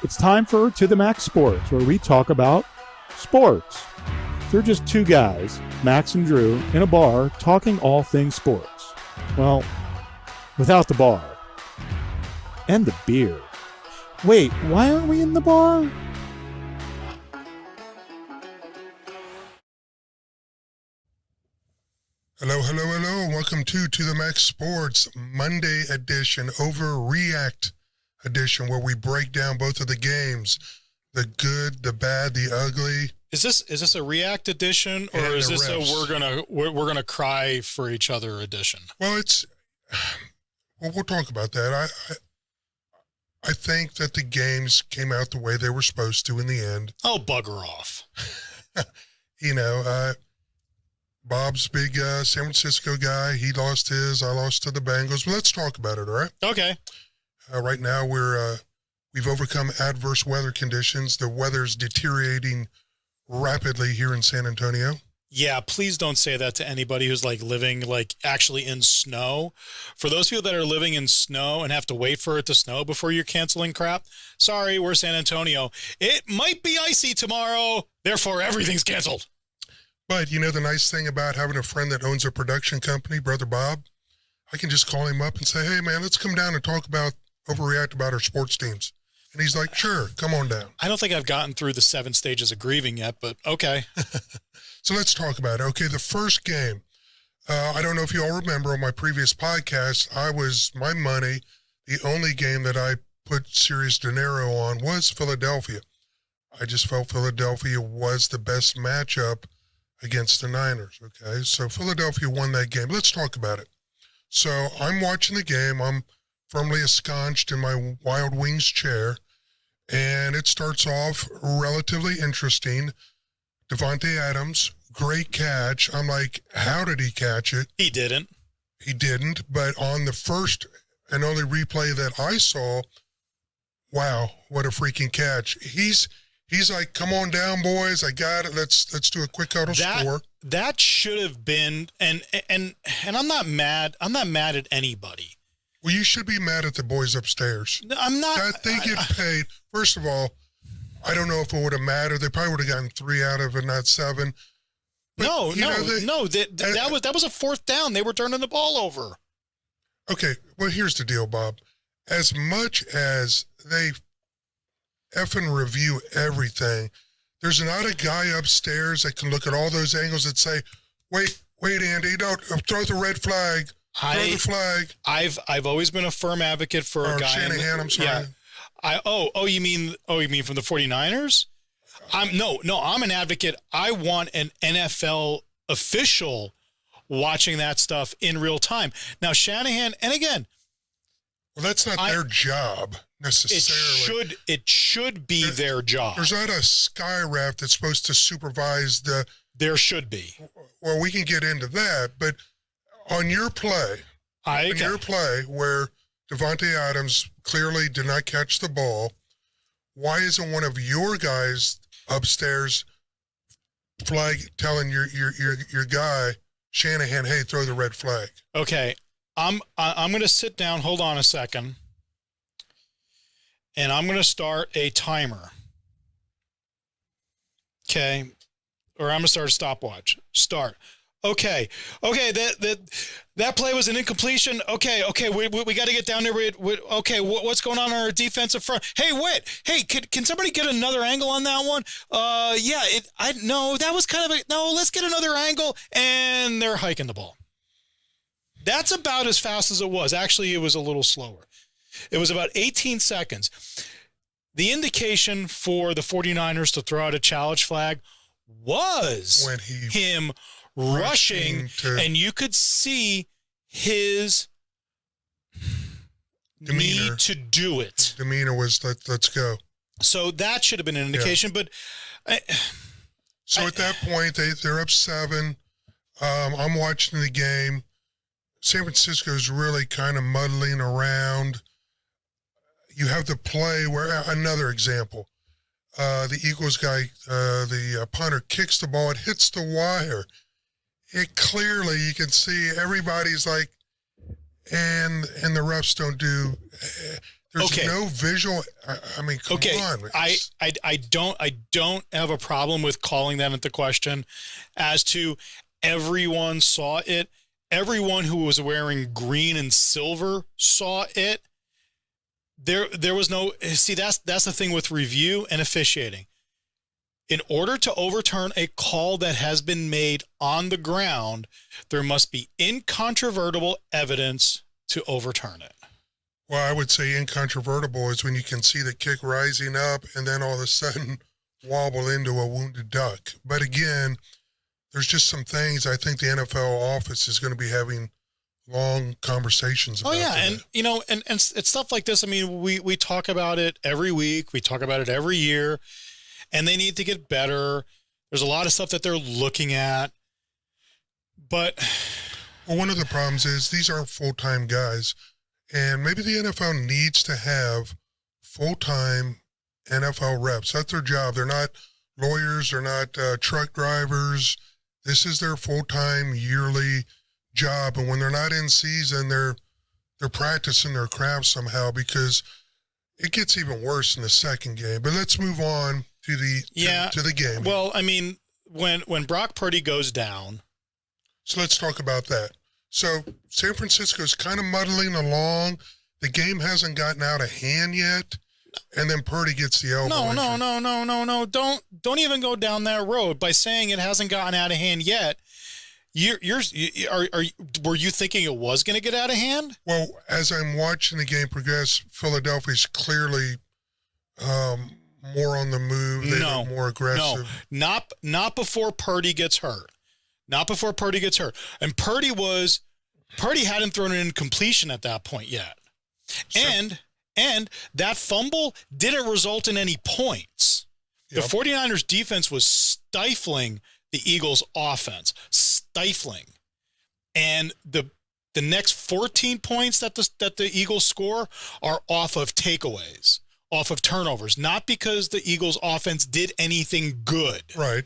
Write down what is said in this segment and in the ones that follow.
It's time for To The Max Sports, where we talk about sports. They're just two guys, Max and Drew, in a bar talking all things sports. Well, without the bar. And the beer. Wait, why aren't we in the bar? Hello, hello, hello. Welcome to the Max Sports Monday edition, Overreact edition, where we break down both of the games, the good, the bad, the ugly. Is this a React edition, or is this refs. a we're gonna cry for each other edition? Well, we'll talk about that. I think that the games came out the way they were supposed to in the end. Oh, bugger off. Bob's big San Francisco guy, he lost his, I lost to the Bengals. But let's talk about it, all right? Okay. Right now we've overcome adverse weather conditions. The weather's deteriorating rapidly here in San Antonio. Yeah, please don't say that to anybody who's living actually in snow. For those people that are living in snow and have to wait for it to snow before you're canceling crap, sorry, we're San Antonio. It might be icy tomorrow, therefore everything's canceled. But the nice thing about having a friend that owns a production company, Brother Bob, I can just call him up and say, hey man, let's come down and overreact about our sports teams. And he's like, sure, come on down. I don't think I've gotten through the 7 stages of grieving yet, but okay. So let's talk about it. Okay, the first game, I don't know if you all remember on my previous podcast, my money, the only game that I put serious dinero on was Philadelphia. I just felt Philadelphia was the best matchup against the Niners, okay? So Philadelphia won that game. Let's talk about it. So I'm watching the game. I'm firmly ensconced in my Wild Wings chair, and it starts off relatively interesting. Davante Adams, great catch. I'm like, how did he catch it? He didn't. He didn't, but on the first and only replay that I saw, wow, what a freaking catch. He's like, come on down, boys. I got it. Let's do a quick huddle score. That should have been, and I'm not mad. I'm not mad at anybody. Well, you should be mad at the boys upstairs. I'm not. That they get paid. First of all, I don't know if it would have mattered. They probably would have gotten 3 out of it, not 7. But, that was a 4th down. They were turning the ball over. Okay, well, here's the deal, Bob. As much as they effing review everything, there's not a guy upstairs that can look at all those angles and say, wait, Andy, don't throw the red flag. Throw the flag. I've always been a firm advocate for a guy. Shanahan, I'm sorry. Yeah. You mean from the 49ers? I'm an advocate. I want an NFL official watching that stuff in real time. Now Shanahan, and again, well, that's not their job necessarily. It should be their job. There's not a sky ref that's supposed to supervise the. There should be. Well, we can get into that, but on your play, where Davante Adams clearly did not catch the ball, why isn't one of your guys upstairs telling your guy Shanahan, hey, throw the red flag? Okay. I'm going to sit down. Hold on a second. And I'm going to start a timer. Okay. Or I'm going to start a stopwatch. Start. Okay. That play was an incompletion. Okay. We got to get down there. Okay. What's going on our defensive front? Hey, Whit. Hey, can somebody get another angle on that one? That was kind of let's get another angle. And they're hiking the ball. That's about as fast as it was. Actually, it was a little slower. It was about 18 seconds. The indication for the 49ers to throw out a challenge flag was when him rushing, and you could see his demeanor. Need to do it. Demeanor was, let's go. So that should have been an indication, but... at that point, they're up 7. I'm watching the game. San Francisco's really kind of muddling around. You have the play where, another example, the Eagles guy, the punter kicks the ball, it hits the wire. It clearly, you can see everybody's like, and the refs don't do, There's Okay. no visual. I mean, come Okay, on. I don't have a problem with calling that into question as to everyone saw it. Everyone who was wearing green and silver saw it. There was no, see, that's the thing with review and officiating. In order to overturn a call that has been made on the ground, there must be incontrovertible evidence to overturn it. Well, I would say incontrovertible is when you can see the kick rising up and then all of a sudden wobble into a wounded duck. But again, there's just some things I think the NFL office is going to be having long conversations about. Oh yeah, today. and you know, and it's stuff like this. I mean, we talk about it every week. We talk about it every year, and they need to get better. There's a lot of stuff that they're looking at, but Well, one of the problems is these aren't full-time guys, and maybe the NFL needs to have full-time NFL reps. That's their job. They're not lawyers. They're not truck drivers. This is their full-time yearly job, and when they're not in season, they're practicing their craft somehow, because it gets even worse in the second game. But let's move on to the game. well, I mean, when Brock Purdy goes down, So let's talk about that. So San Francisco's kind of muddling along. The game hasn't gotten out of hand yet, and then Purdy gets the elbow injury. no. Don't even go down that road by saying it hasn't gotten out of hand yet. Were you thinking it was going to get out of hand? Well, as I'm watching the game progress, Philadelphia's clearly more on the move. They look more aggressive. No, not before Purdy gets hurt. Not before Purdy gets hurt. And Purdy hadn't thrown an incompletion at that point yet. And that fumble didn't result in any points. Yep. The 49ers defense was stifling the Eagles offense, stifling. And the next 14 points that the Eagles score are off of takeaways, off of turnovers, not because the Eagles offense did anything good. Right.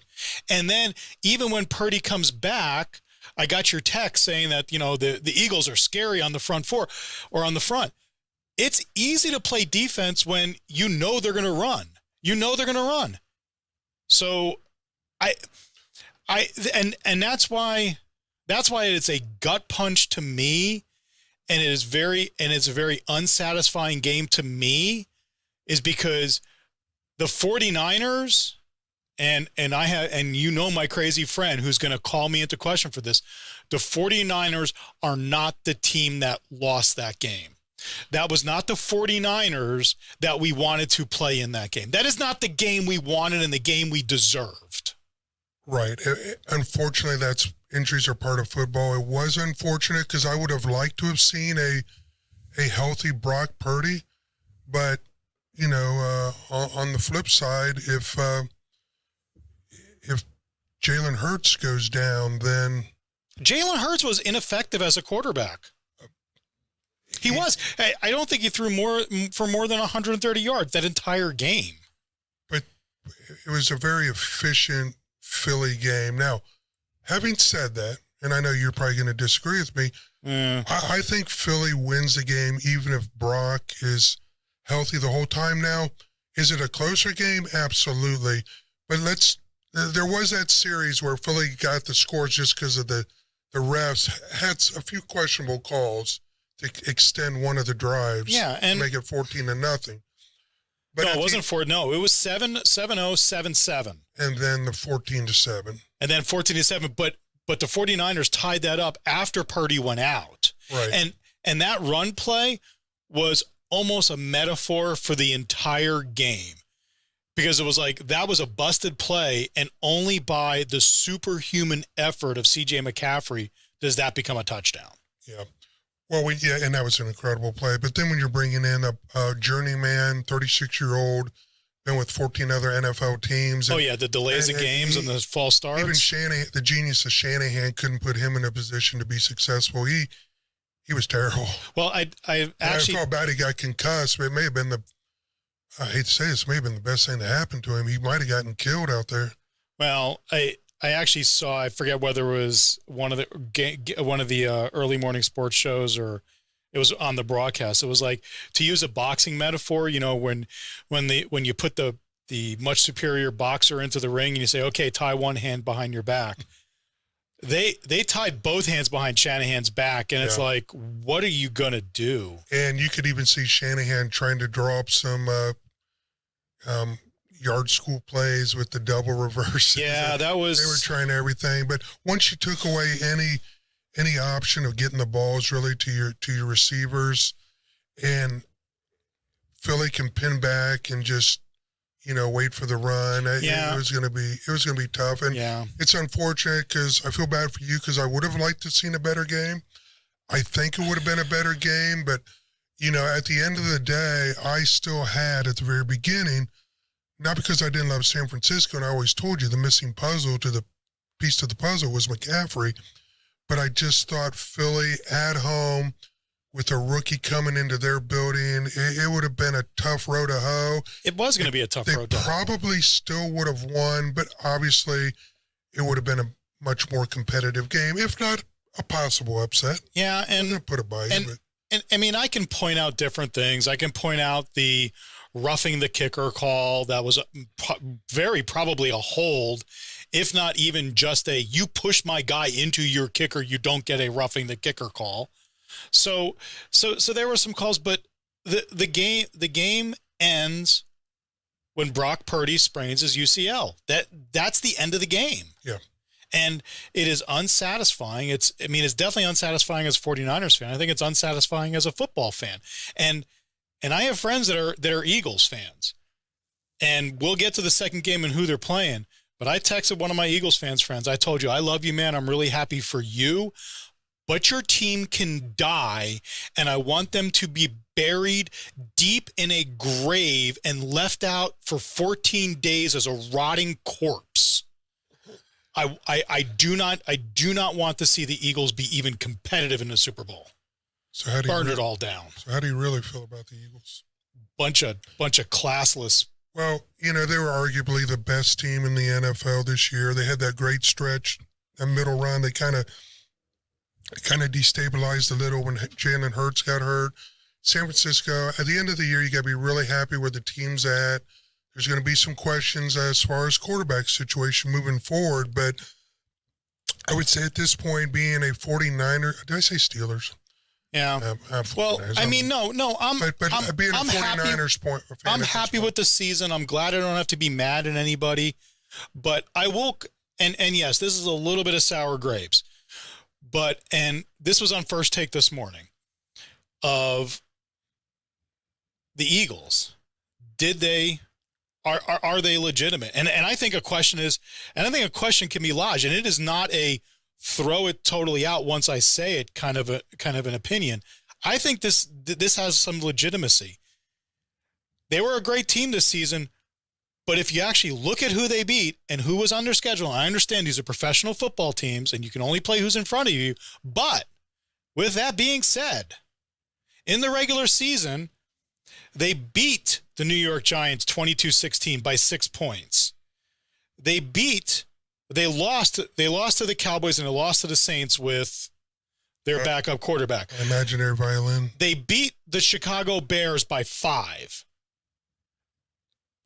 And then even when Purdy comes back, I got your text saying that, you know, the Eagles are scary on the front four or on the front. It's easy to play defense when you know they're going to run. You know they're going to run. So and that's why it's a gut punch to me, and it's a very unsatisfying game to me, is because the 49ers and you know my crazy friend who's going to call me into question for this, the 49ers are not the team that lost that game. That was not the 49ers that we wanted to play in that game. That is not the game we wanted and the game we deserved. Right. Unfortunately, injuries are part of football. It was unfortunate because I would have liked to have seen a healthy Brock Purdy, but you know, on the flip side, if Jalen Hurts goes down, then Jalen Hurts was ineffective as a quarterback. He was. I don't think he threw for more than 130 yards that entire game. But it was a very efficient Philly game. Now, having said that, and I know you're probably going to disagree with me, I think Philly wins the game even if Brock is healthy the whole time. Now, is it a closer game? Absolutely. But there was that series where Philly got the scores just because of the refs had a few questionable calls to extend one of the drives. Yeah, and make it 14-0. But no, it wasn't 4. No, it was 7-0, 7-7. And then the 14-7. And then 14-7. But the 49ers tied that up after Purdy went out. Right. And that run play was almost a metaphor for the entire game, because it was like that was a busted play, and only by the superhuman effort of C.J. McCaffrey does that become a touchdown. Yeah. Well, and that was an incredible play. But then when you're bringing in a journeyman, 36-year-old, been with 14 other NFL teams. The delays of games and the false starts. Even Shanahan, the genius of Shanahan, couldn't put him in a position to be successful. He was terrible. Well, I felt bad he got concussed, but it may have been I hate to say this, may have been the best thing to happen to him. He might have gotten killed out there. Well, I actually saw, I forget whether it was one of the early morning sports shows or It was on the broadcast. It was like, to use a boxing metaphor, when you put the much superior boxer into the ring and you say, okay, tie one hand behind your back. They tied both hands behind Shanahan's back, and it's like, what are you going to do? And you could even see Shanahan trying to draw up some yard school plays with the double reverse. Yeah, that was... They were trying everything. But once you took away any option of getting the balls really to your receivers, and Philly can pin back and just wait for the run. It was going to be tough, and it's unfortunate because I feel bad for you because I would have liked to have seen a better game. I think it would have been a better game, but at the end of the day, I still had at the very beginning, not because I didn't love San Francisco, and I always told you the missing piece to the puzzle was McCaffrey, but I just thought Philly at home with a rookie coming into their building, it would have been a tough row to hoe. It was going to be a tough road to hoe. They probably still would have won, but obviously it would have been a much more competitive game, if not a possible upset. Yeah, and I'm going to put it by you. And I mean, I can point out different things. I can point out the roughing the kicker call that was very probably a hold, if not even just a, you push my guy into your kicker, you don't get a roughing the kicker call. So there were some calls, but the game ends when Brock Purdy sprains his UCL. That's the end of the game. Yeah. And it is unsatisfying. It's definitely unsatisfying as a 49ers fan. I think it's unsatisfying as a football fan. And I have friends that are Eagles fans. And we'll get to the second game and who they're playing. But I texted one of my Eagles fans friends. I told you, I love you, man. I'm really happy for you. But your team can die, and I want them to be buried deep in a grave and left out for 14 days as a rotting corpse. I do not want to see the Eagles be even competitive in the Super Bowl. So how do burn it all down? So how do you really feel about the Eagles? Bunch of classless. Well, they were arguably the best team in the NFL this year. They had that great stretch, a middle run. They kind of destabilized a little when Jalen Hurts got hurt. San Francisco, at the end of the year, you got to be really happy where the team's at. There's going to be some questions as far as quarterback situation moving forward, but I would say at this point, being a 49er, did I say Steelers? Yeah. Well, I mean, no. But being a 49ers point, I'm happy with the season. I'm glad I don't have to be mad at anybody, but I will. And yes, this is a little bit of sour grapes. And this was on First Take this morning of the Eagles. Are they legitimate? And I think a question can be lodged, and it is not a throw it totally out once I say it kind of an opinion. I think this has some legitimacy. They were a great team this season, but if you actually look at who they beat and who was on their schedule, I understand these are professional football teams and you can only play who's in front of you. But with that being said, in the regular season, they beat the New York Giants 22-16 by 6 points. They lost to the Cowboys and they lost to the Saints with their backup quarterback. Imaginary violin. They beat the Chicago Bears by 5.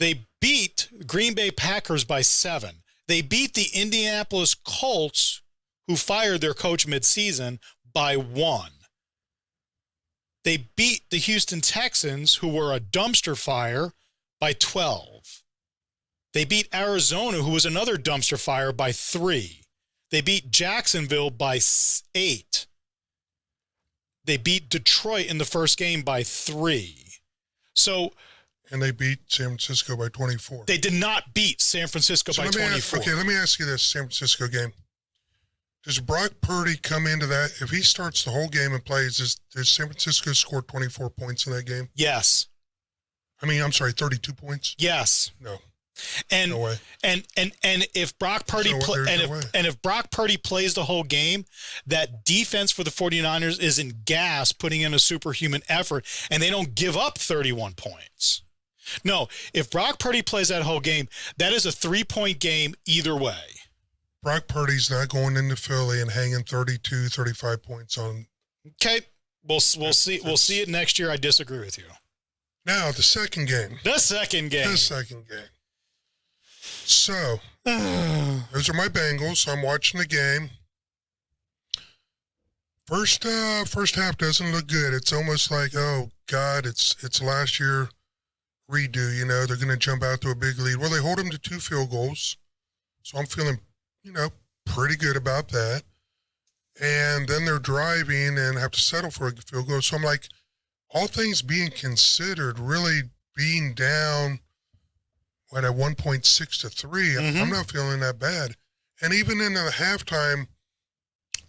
They beat Green Bay Packers by 7. They beat the Indianapolis Colts, who fired their coach midseason, by 1. They beat the Houston Texans, who were a dumpster fire, by 12. They beat Arizona, who was another dumpster fire, by 3. They beat Jacksonville by 8. They beat Detroit in the first game by 3. And they beat San Francisco by 24. They did not beat San Francisco by 24. Let me ask you this San Francisco game. Does Brock Purdy come into that? If he starts the whole game and plays, does San Francisco score 24 points in that game? Yes. 32 points? Yes. No. And no way. And if Brock Purdy if Brock Purdy plays the whole game, that defense for the 49ers is in gas, putting in a superhuman effort, and they don't give up 31 points. No, if Brock Purdy plays that whole game, that is a 3-point game either way. Brock Purdy's not going into Philly and hanging 32, 35 points on. Okay. We'll see it next year. I disagree with you. Now, the second game. The second game. So, those are my Bengals. I'm watching the game. First half doesn't look good. It's almost like, oh God, it's last year redo. You know, they're going to jump out to a big lead. Well, they hold them to 2 field goals, so I'm feeling, pretty good about that. And then they're driving and have to settle for a field goal. So I'm like, all things being considered, really being down at 1.6 to 3, I'm not feeling that bad. And even in the halftime,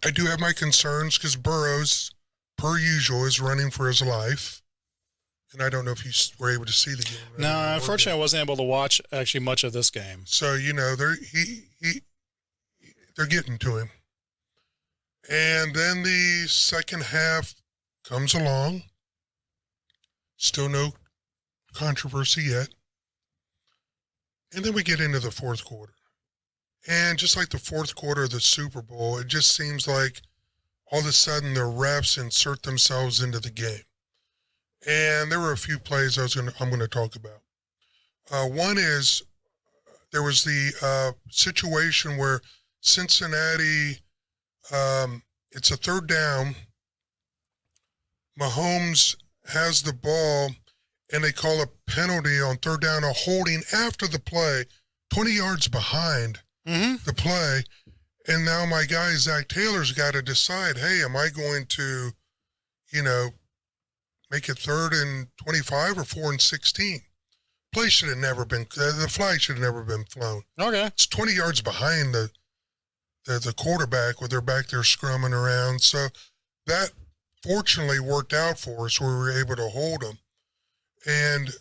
I do have my concerns because Burrows, per usual, is running for his life. And I don't know if you were able to see the game. No, unfortunately, I wasn't able to watch actually much of this game. So, they're getting to him. And then the second half comes along. Still no controversy yet. And then we get into the fourth quarter. And just like the fourth quarter of the Super Bowl, it just seems like all of a sudden the refs insert themselves into the game. And there were a few plays I'm going to talk about. One is there was the situation where Cincinnati, it's a third down. Mahomes has the ball, and they call a penalty on third down, a holding after the play, 20 yards behind the play. And now my guy, Zach Taylor's got to decide, hey, am I going to, make it 3rd and 25 or 4 and 16? Play should have never been, the flag should have never been flown. Okay. It's 20 yards behind the quarterback where they're back there scrumming around. So that fortunately worked out for us where we were able to hold them. And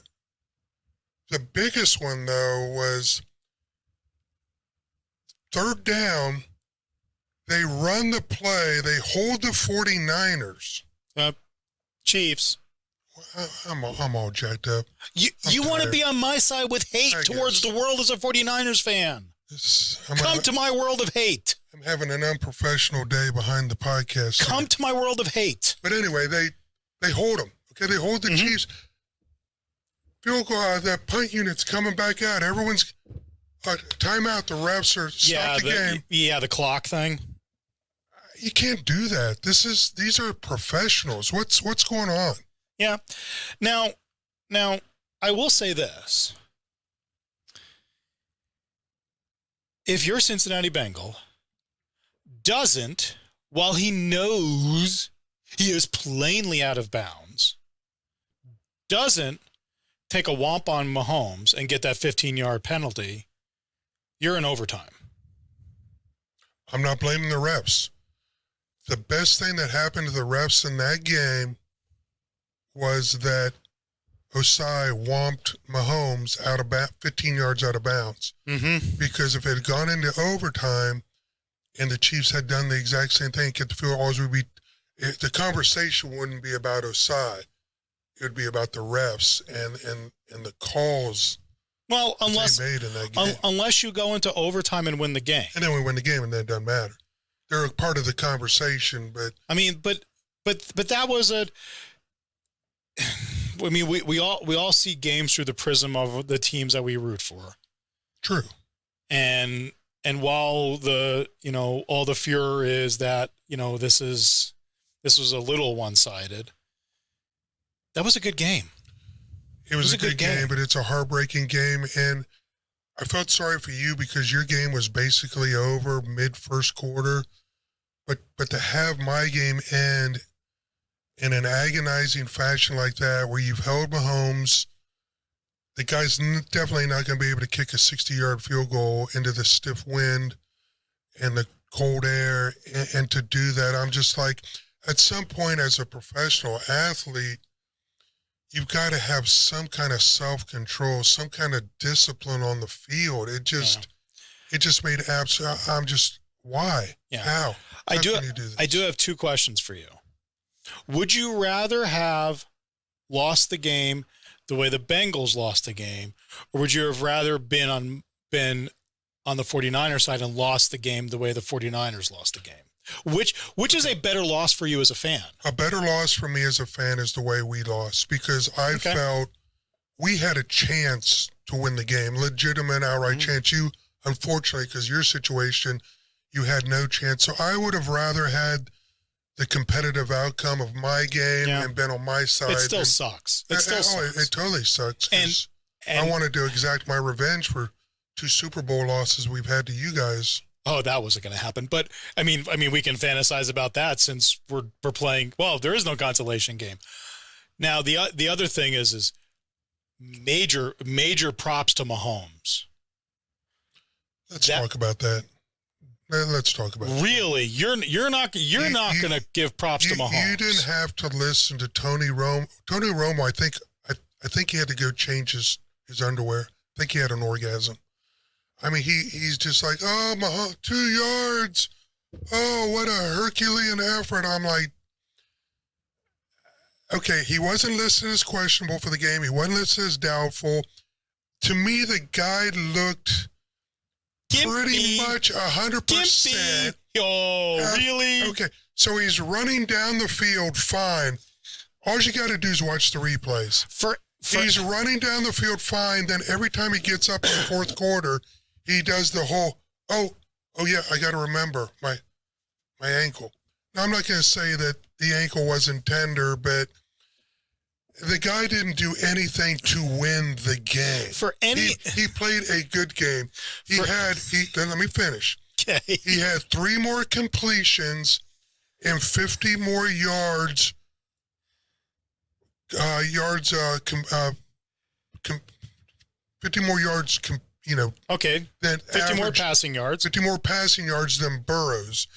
the biggest one, though, was third down. They run the play. They hold the 49ers. Chiefs. I'm all jacked up. You want to be on my side with hate towards the world as a 49ers fan. Come to my world of hate. I'm having an unprofessional day behind the podcast. Come to my world of hate. But anyway, they hold them. Okay, they hold the Chiefs. Field goal, that punt unit's coming back out. Everyone's timeout. The refs are stop the game. Yeah, the clock thing. You can't do that. These are professionals. What's going on? Yeah. Now, I will say this. If your Cincinnati Bengal doesn't, while he knows he is plainly out of bounds, doesn't take a whomp on Mahomes and get that 15-yard penalty, you're in overtime. I'm not blaming the refs. The best thing that happened to the refs in that game was that Osai whomped Mahomes 15 yards out of bounds. Because if it had gone into overtime and the Chiefs had done the exact same thing, get the field goals, the conversation wouldn't be about Osai. It would be about the refs and the calls. Well, unless they made in that game. Unless you go into overtime and win the game, and then we win the game, and then it doesn't matter. They're a part of the conversation, but I mean, but that was a. I mean, we all see games through the prism of the teams that we root for. True. And while all the furor is that this was a little one-sided. That was a good game. It was a good game, but it's a heartbreaking game. And I felt sorry for you because your game was basically over mid-first quarter. But to have my game end in an agonizing fashion like that, where you've held Mahomes, the guy's definitely not going to be able to kick a 60-yard field goal into the stiff wind and the cold air. And to do that, I'm just like, at some point as a professional athlete, you've got to have some kind of self-control, some kind of discipline on the field. It just made I'm just, why? Yeah. How? I do can you do this? I do have 2 questions for you. Would you rather have lost the game the way the Bengals lost the game, or would you have rather been on the 49ers side and lost the game the way the 49ers lost the game? Which is a better loss for you as a fan? A better loss for me as a fan is the way we lost, because I felt we had a chance to win the game, legitimate outright chance. You, unfortunately, because your situation, you had no chance. So I would have rather had the competitive outcome of my game and been on my side. It still sucks. It still sucks. It totally sucks. And I wanted to exact my revenge for 2 Super Bowl losses we've had to you guys. Oh, that wasn't going to happen. But I mean, we can fantasize about that since we're playing. Well, there is no consolation game. Now, the other thing is major props to Mahomes. Let's talk about that. Let's talk about really. That. You're not going to give props to Mahomes. You didn't have to listen to Tony Romo. Tony Romo, I think he had to go change his underwear. I think he had an orgasm. I mean, he's just like, oh, Mahomes, 2 yards. Oh, what a Herculean effort. I'm like, okay, he wasn't listed as questionable for the game. He wasn't listed as doubtful. To me, the guy looked pretty much 100%. Oh, really? Okay, so he's running down the field fine. All you got to do is watch the replays. He's running down the field fine. Then every time he gets up in the fourth quarter, he does the whole, oh yeah, I got to remember my ankle. Now, I'm not going to say that the ankle wasn't tender, but the guy didn't do anything to win the game. He played a good game. Then let me finish. Okay. He had 3 more completions and 50 more yards. 50 more yards. Okay. Than 50 more passing yards. 50 more passing yards than Burrows.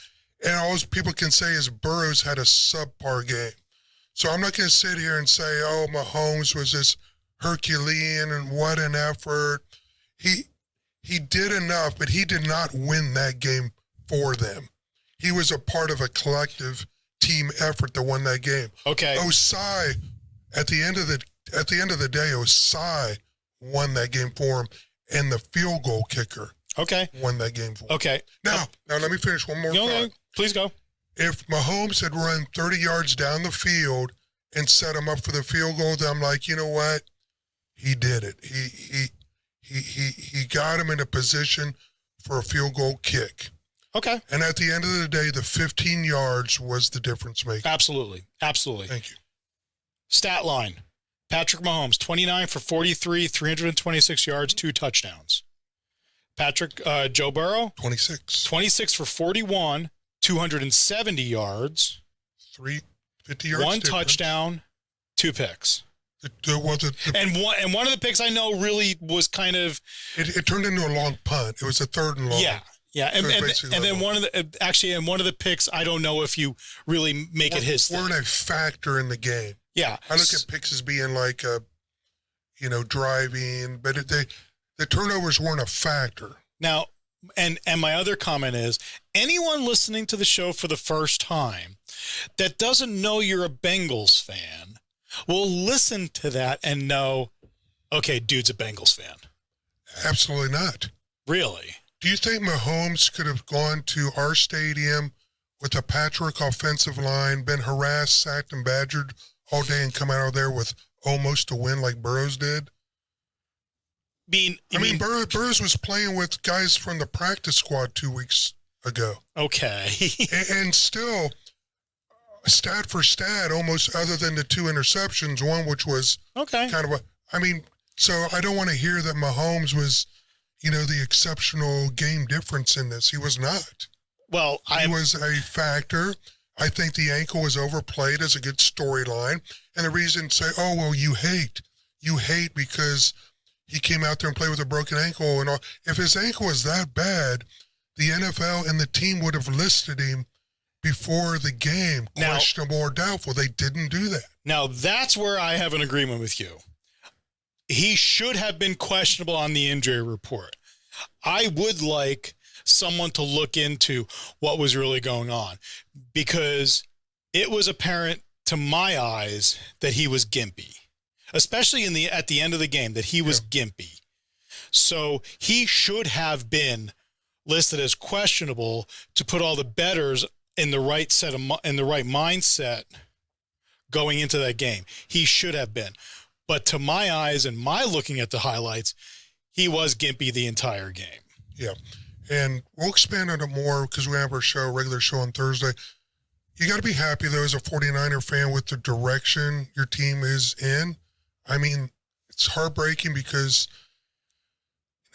And all people can say is Burrows had a subpar game. So I'm not going to sit here and say, oh, Mahomes was this Herculean and what an effort. He did enough, but he did not win that game for them. He was a part of a collective team effort that won that game. Okay. Osai, at the end of the day, Osai won that game for him, and the field goal kicker won that game for him. Okay. Now let me finish one more thought. Please go. If Mahomes had run 30 yards down the field and set him up for the field goal, then I'm like, you know what? He did it. He got him in a position for a field goal kick. Okay. And at the end of the day, the 15 yards was the difference maker. Absolutely. Thank you. Stat line. Patrick Mahomes, 29 for 43, 326 yards, 2 touchdowns. Joe Burrow, 26 for 41, 270 yards, 50 yards, 1 touchdown, 2 picks. And one of the picks I know really was kind of it turned into a long punt. It was a 3rd and long. Yeah, and then one of the picks I don't know if you really make it his thing. Weren't a factor in the game. Yeah, I look at picks as being like driving, but the turnovers weren't a factor. Now, and my other comment is, anyone listening to the show for the first time that doesn't know you're a Bengals fan will listen to that and know, okay, dude's a Bengals fan. Absolutely not. Really? Do you think Mahomes could have gone to our stadium with a patchwork offensive line, been harassed, sacked, and badgered all day and come out of there with almost a win like Burrows did? Burrows was playing with guys from the practice squad 2 weeks ago. Okay. and still, stat for stat, almost other than the 2 interceptions, one which was kind of so I don't want to hear that Mahomes was, the exceptional game difference in this. He was not. Well, he was a factor. I think the ankle was overplayed as a good storyline. And the reason say, oh, well, you hate because he came out there and played with a broken ankle and all. If his ankle was that bad, the NFL and the team would have listed him before the game, questionable or doubtful. They didn't do that. Now, that's where I have an agreement with you. He should have been questionable on the injury report. I would like someone to look into what was really going on, because it was apparent to my eyes that he was gimpy, especially at the end of the game, that he was gimpy. So he should have been listed as questionable to put all the bettors in the right mindset going into that game. He should have been. But to my eyes and my looking at the highlights, he was gimpy the entire game. Yeah. And we'll expand on it more because we have our regular show on Thursday. You got to be happy, though, as a 49er fan with the direction your team is in. I mean, it's heartbreaking because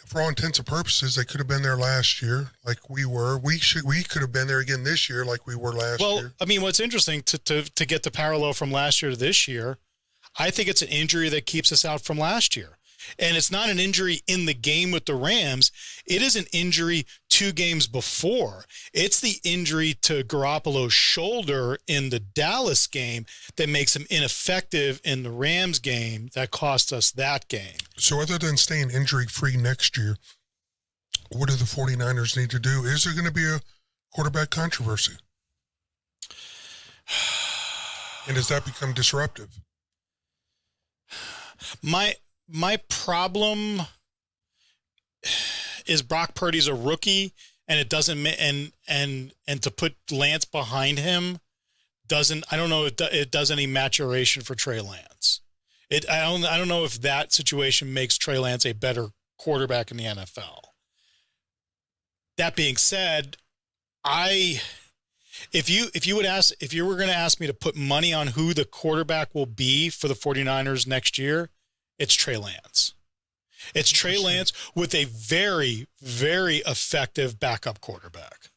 for all intents and purposes, they could have been there last year like we were. We could have been there again this year like we were last year. Well, I mean, what's interesting to get the parallel from last year to this year, I think it's an injury that keeps us out from last year. And it's not an injury in the game with the Rams. It is an injury 2 games before. It's the injury to Garoppolo's shoulder in the Dallas game that makes him ineffective in the Rams game that cost us that game. So other than staying injury-free next year, what do the 49ers need to do? Is there going to be a quarterback controversy? And does that become disruptive? My problem is Brock Purdy's a rookie, and it doesn't and to put Lance behind him doesn't. I don't know if it does any maturation for Trey Lance. I don't know if that situation makes Trey Lance a better quarterback in the NFL. That being said, if you were going to ask me to put money on who the quarterback will be for the 49ers next year, it's Trey Lance. It's Trey Lance with a very, very effective backup quarterback.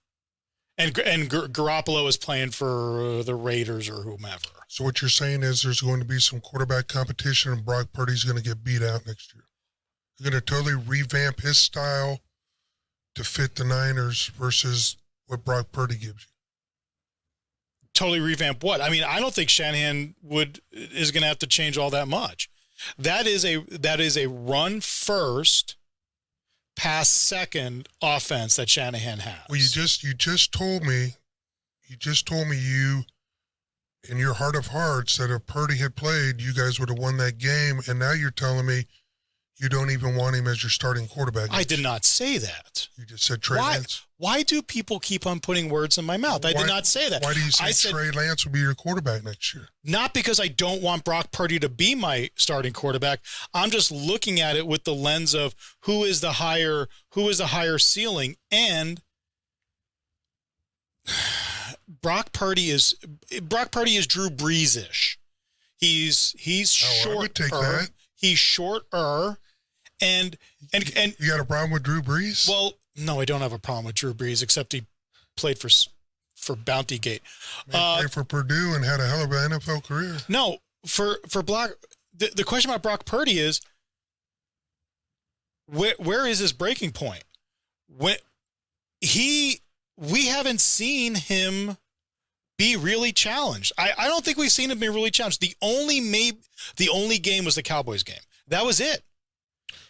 And Garoppolo is playing for the Raiders or whomever. So what you're saying is there's going to be some quarterback competition and Brock Purdy's going to get beat out next year. You're going to totally revamp his style to fit the Niners versus what Brock Purdy gives you. Totally revamp what? I mean, I don't think Shanahan is going to have to change all that much. That is a run first, pass second offense that Shanahan has. Well, you just told me you in your heart of hearts that if Purdy had played, you guys would have won that game, and now you're telling me you don't even want him as your starting quarterback. I did not say that. You just said Trey Lance. Why do people keep on putting words in my mouth? I did not say that. Why do you say Trey Lance will be your quarterback next year? Not because I don't want Brock Purdy to be my starting quarterback. I'm just looking at it with the lens of who is the higher ceiling, and Brock Purdy is Drew Brees-ish. He's shorter. I would take that. He's shorter. And you got a problem with Drew Brees? Well, no, I don't have a problem with Drew Brees, except he played for Bountygate. Played for Purdue and had a hell of an NFL career. No, for Brock, the question about Brock Purdy is where is his breaking point? We haven't seen him be really challenged. I don't think we've seen him be really challenged. The only game was the Cowboys game. That was it.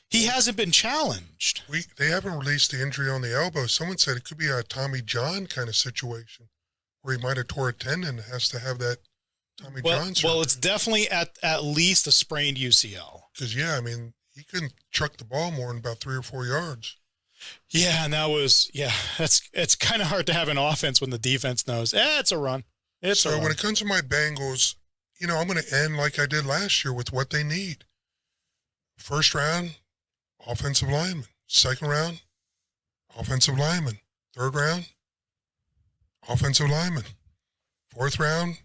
He hasn't been challenged. They haven't released the injury on the elbow. Someone said it could be a Tommy John kind of situation where he might have tore a tendon and has to have that Tommy John surgery. Well, it's definitely at least a sprained UCL. Because, he couldn't chuck the ball more than about 3 or 4 yards. Yeah, and it's kind of hard to have an offense when the defense knows, it's a run. So when it comes to my Bengals, I'm going to end like I did last year with what they need. First round, offensive lineman. Second round, offensive lineman. Third round, offensive lineman. Fourth round,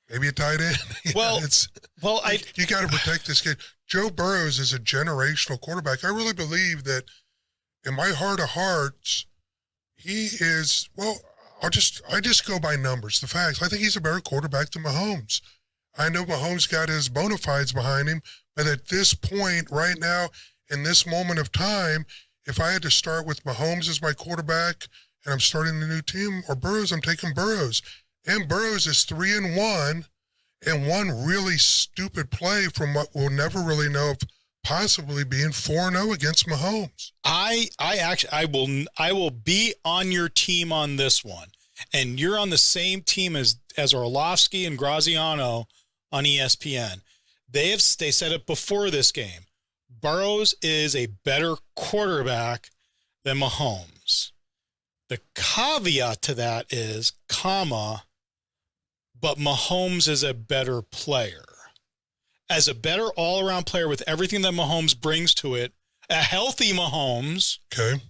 maybe a tight end. You got to protect this kid. Joe Burrows is a generational quarterback. I really believe that in my heart of hearts, he is, I just go by numbers, the facts. I think he's a better quarterback than Mahomes. I know Mahomes got his bona fides behind him, but at this point right now, in this moment of time, if I had to start with Mahomes as my quarterback and I'm starting a new team, or Burrows, I'm taking Burrows. And Burrows is 3-1, and one really stupid play from what we'll never really know of possibly being 4-0 against Mahomes. I will be on your team on this one. And you're on the same team as Orlovsky and Graziano on ESPN. They said it before this game. Burrows is a better quarterback than Mahomes. The caveat to that is, but Mahomes is a better player. As a better all-around player with everything that Mahomes brings to it, a healthy Mahomes, Okay.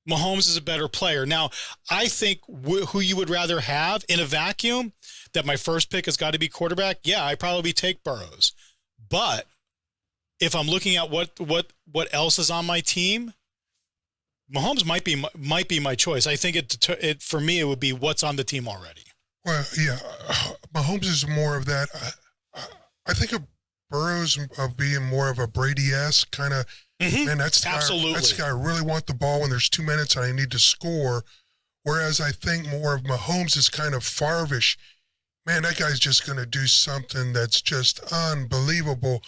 Mahomes is a better player. Now, I think who you would rather have in a vacuum, that my first pick has got to be quarterback. Yeah, I'd probably take Burrows. But if I'm looking at what else is on my team, Mahomes might be my choice. I think it for me, it would be what's on the team already. Well, yeah, Mahomes is more of that. I think of Burrows of being more of a Brady-esque kind of, man, that's the Absolutely. Guy, that's the guy I really want the ball when there's 2 minutes and I need to score. Whereas I think more of Mahomes is kind of Favre-ish. Man, that guy's just going to do something that's just unbelievable.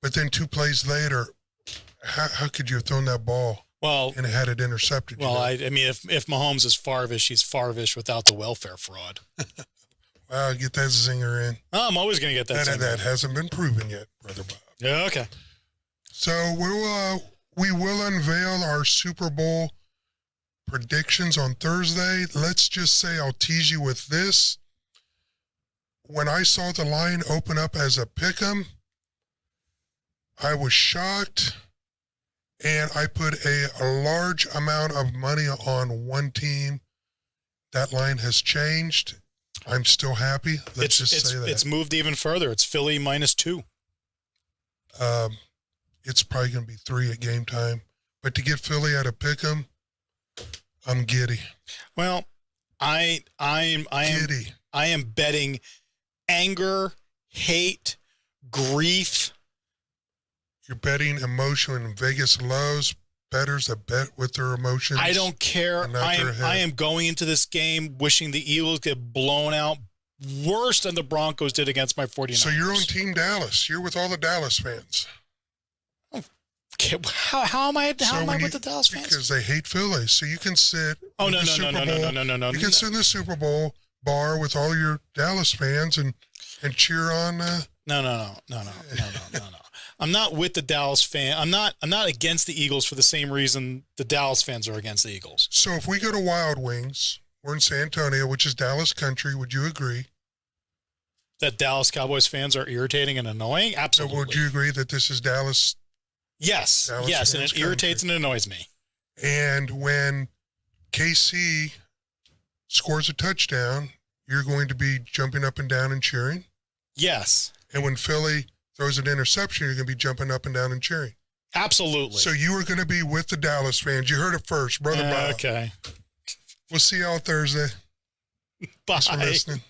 But then 2 plays later, how could you have thrown that ball Well, and had it intercepted? well, I mean, if Mahomes is Favre-ish, he's Favre-ish without the welfare fraud. Wow, get that zinger in. Oh, I'm always going to get that. That hasn't been proven yet, Brother Bob. Yeah, okay. So we will unveil our Super Bowl predictions on Thursday. Let's just say I'll tease you with this. When I saw the line open up as a pick'em, I was shocked, and I put a large amount of money on one team. That line has changed. I'm still happy. Let's just say that. It's moved even further. It's Philly -2. It's probably going to be 3 at game time. But to get Philly out of pick'em, I'm giddy. Well, I am Giddy. I am betting anger, hate, grief. You're betting emotion in Vegas lows. Bettors that bet with their emotions. I don't care. and not their head. I am going into this game wishing the Eagles get blown out worse than the Broncos did against my 49ers. So you're on Team Dallas. You're with all the Dallas fans. How am I with the Dallas fans? Because they hate Philly. So you can sit. Oh, in no. the Super Bowl. You can sit in the Super Bowl bar with all your Dallas fans and cheer on. No. I'm not with the Dallas fan. I'm not against the Eagles for the same reason the Dallas fans are against the Eagles. So if we go to Wild Wings, we're in San Antonio, which is Dallas country. Would you agree? That Dallas Cowboys fans are irritating and annoying? So Absolutely. would you agree that this is Dallas? Yes, Dallas and it fans irritates country. and annoys me. And when KC scores a touchdown, you're going to be jumping up and down and cheering. Yes, And when Philly throws an interception, you're going to be jumping up and down and cheering. absolutely. So you are going to be with the Dallas fans. You heard it first, Brother Bob. Okay. We'll see y'all Thursday. Bye. Thanks for listening.